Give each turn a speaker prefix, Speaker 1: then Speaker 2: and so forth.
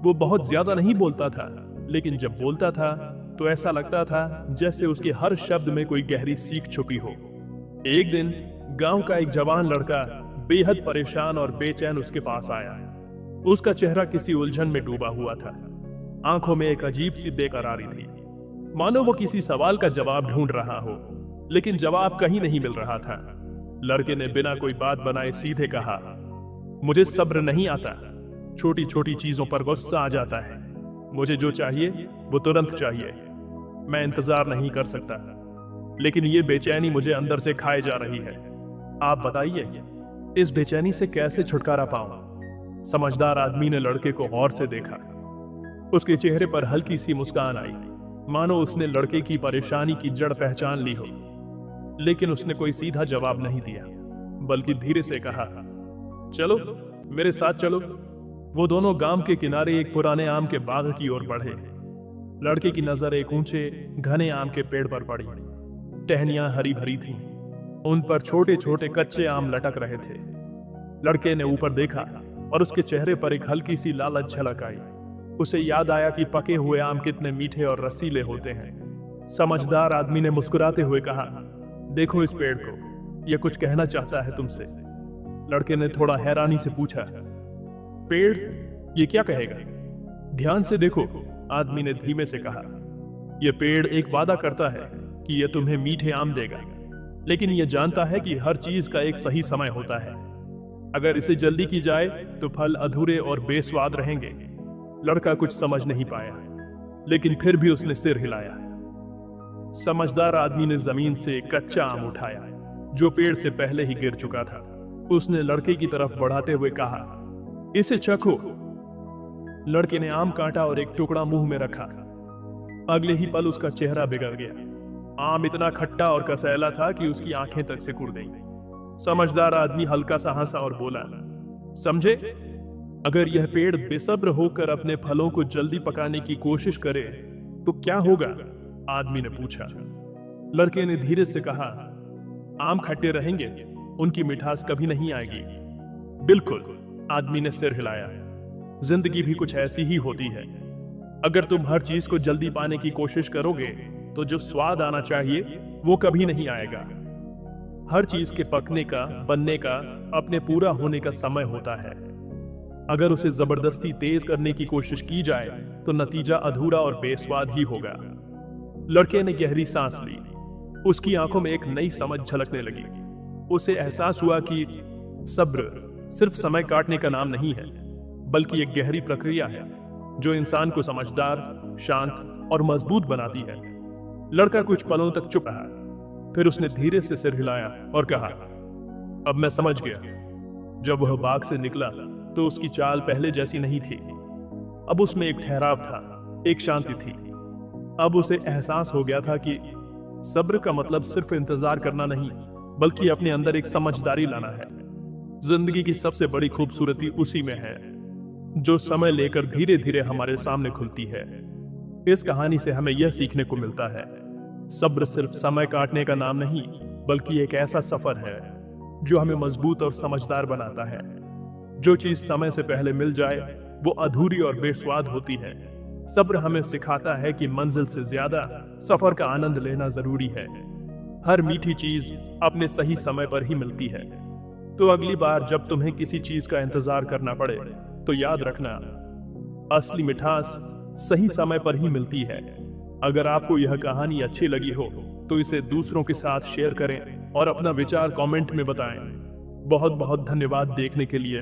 Speaker 1: वो बहुत ज्यादा नहीं बोलता था, लेकिन जब बोलता था तो ऐसा लगता था जैसे उसके हर शब्द में कोई गहरी सीख छुपी हो। एक दिन गांव का एक जवान लड़का बेहद परेशान और बेचैन उसके पास आया। उसका चेहरा किसी उलझन में डूबा हुआ था। आंखों में एक अजीब सी बेकरारी थी, मानो वो किसी सवाल का जवाब ढूंढ रहा हो, लेकिन जवाब कहीं नहीं मिल रहा था। लड़के ने बिना कोई बात बनाए सीधे कहा, मुझे सब्र नहीं आता, छोटी छोटी चीजों पर गुस्सा आ जाता है। मुझे जो चाहिए वो तुरंत चाहिए। मैं इंतजार नहीं कर सकता, लेकिन ये बेचैनी मुझे अंदर से खाए जा रही है। आप बताइए, इस बेचैनी से कैसे छुटकारा पाऊं? समझदार आदमी ने लड़के को गौर से देखा। उसके चेहरे पर हल्की सी मुस्कान आई, मानो उसने लड़के की परेशानी की जड़ पहचान ली हो। लेकिन उसने कोई सीधा जवाब नहीं दिया, बल्कि धीरे से कहा, चलो मेरे साथ चलो। वो दोनों गांव के किनारे एक पुराने आम के बाग की ओर बढ़े। लड़के की नजर एक ऊंचे घने आम के पेड़ पर पड़ी। टहनियां हरी भरी थीं, उन पर छोटे छोटे कच्चे आम लटक रहे थे। लड़के ने ऊपर देखा और उसके चेहरे पर एक हल्की सी लालच झलक आई। उसे याद आया कि पके हुए आम कितने मीठे और रसीले होते हैं। समझदार आदमी ने मुस्कुराते हुए कहा, देखो इस पेड़ को, यह कुछ कहना चाहता है तुमसे। लड़के ने थोड़ा हैरानी से पूछा, पेड़ ये क्या कहेगा? ध्यान से देखो, आदमी ने धीमे से कहा। यह पेड़ एक वादा करता है कि यह तुम्हें मीठे आम देगा, लेकिन यह जानता है कि हर चीज का एक सही समय होता है। अगर इसे जल्दी की जाए तो फल अधूरे और बेस्वाद रहेंगे। लड़का कुछ समझ नहीं पाया, लेकिन फिर भी उसने सिर हिलाया। समझदार आदमी ने जमीन से एक कच्चा आम उठाया, जो पेड़ से पहले ही गिर चुका था। उसने लड़के की तरफ बढ़ाते हुए कहा, इसे चखो। लड़के ने आम काटा और एक टुकड़ा मुंह में रखा। अगले ही पल उसका चेहरा बिगड़ गया। आम इतना खट्टा और कसैला था कि उसकी आंखें तक सिकुड़ गईं। समझदार आदमी हल्का सा हंसा और बोला, समझे, अगर यह पेड़ बेसब्र होकर अपने फलों को जल्दी पकाने की कोशिश करे तो क्या होगा? आदमी ने पूछा। लड़के ने धीरे से कहा, आम खट्टे रहेंगे, उनकी मिठास कभी नहीं आएगी। बिल्कुल, आदमी ने सिर हिलाया। जिंदगी भी कुछ ऐसी ही होती है। अगर तुम हर चीज को जल्दी पाने की कोशिश करोगे तो जो स्वाद आना चाहिए वो कभी नहीं आएगा। हर चीज के पकने का, बनने का, अपने पूरा होने का समय होता है। अगर उसे जबरदस्ती तेज करने की कोशिश की जाए तो नतीजा अधूरा और बेस्वाद ही होगा। लड़के ने गहरी सांस ली। उसकी आंखों में एक नई समझ झलकने लगी। उसे एहसास हुआ कि सब्र सिर्फ समय काटने का नाम नहीं है, बल्कि एक गहरी प्रक्रिया है जो इंसान को समझदार, शांत और मजबूत बनाती है। लड़का कुछ पलों तक चुप रहा, फिर उसने धीरे से सिर हिलाया और कहा, अब मैं समझ गया। जब वह बाग से निकला तो उसकी चाल पहले जैसी नहीं थी। अब उसमें एक ठहराव था, एक शांति थी। अब उसे एहसास हो गया था कि सब्र का मतलब सिर्फ इंतजार करना नहीं, बल्कि अपने अंदर एक समझदारी लाना है। जिंदगी की सबसे बड़ी खूबसूरती उसी में है, जो समय लेकर धीरे धीरे हमारे सामने खुलती है। इस कहानी से हमें यह सीखने को मिलता है, सब्र सिर्फ समय काटने का नाम नहीं, बल्कि एक ऐसा सफर है जो हमें मजबूत और समझदार बनाता है। जो चीज समय से पहले मिल जाए वो अधूरी और बेस्वाद होती है। सब्र हमें सिखाता है कि मंजिल से ज्यादा सफर का आनंद लेना जरूरी है। हर मीठी चीज अपने सही समय पर ही मिलती है। तो अगली बार जब तुम्हें किसी चीज का इंतजार करना पड़े तो याद रखना, असली मिठास सही समय पर ही मिलती है। अगर आपको यह कहानी अच्छी लगी हो तो इसे दूसरों के साथ शेयर करें और अपना विचार कमेंट में बताएं। बहुत बहुत धन्यवाद देखने के लिए।